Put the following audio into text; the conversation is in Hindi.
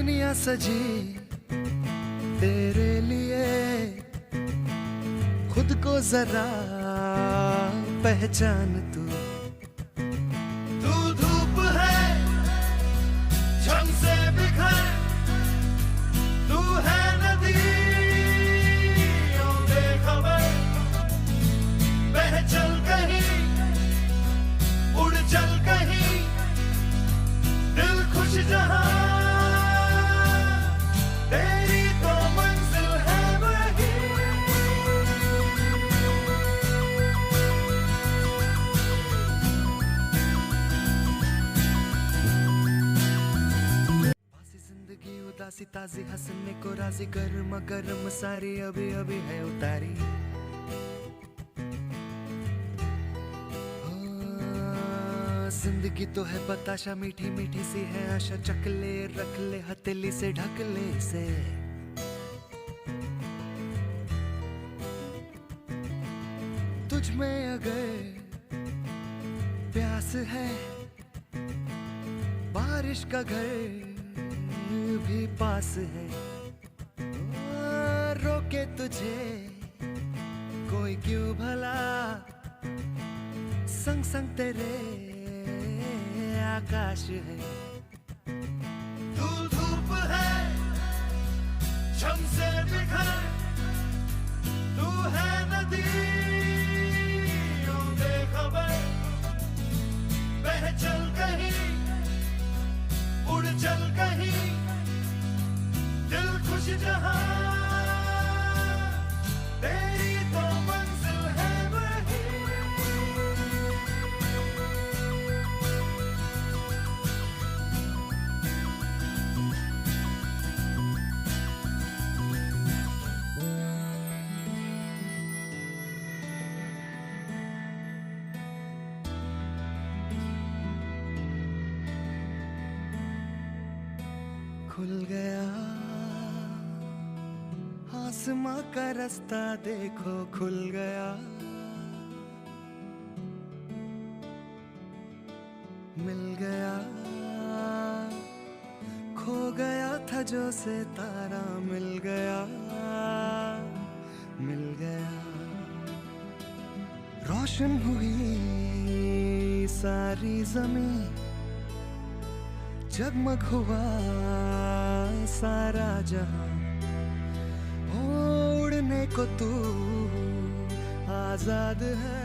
दुनिया सजी तेरे लिए, खुद को जरा पहचान तू। तू धूप है झम से बिखर, तू है नदी बेखबर, बह चल कहीं उड़ चल कहीं, दिल खुश जहां तेरी तो मंजिल है वही। बासी जिंदगी उदासी ताजी हंसने को राजी, गर्मा गर्म सारी अभी अभी है उतारी। जिंदगी तो है बताशा, मीठी मीठी सी है आशा, चकले रख ले हथेली से ढक ले से। तुझ में अगर प्यास है, बारिश का घर भी पास है। रोके तुझे कोई क्यों भला, संग संग तेरे आकाश है। तू धूप है झम से बिखर, तू है नदी बेखबर, बह चल कहीं उड़ चल कहीं, दिल खुश जहां तेरी तो मंजिल है वही। खुल गया आसमां का रास्ता, देखो खुल गया। मिल गया खो गया था जो सितारा, मिल गया मिल गया। रोशन हुई सारी जमीन, जगमग हुआ सारा जहां। उड़ने को तू आजाद है,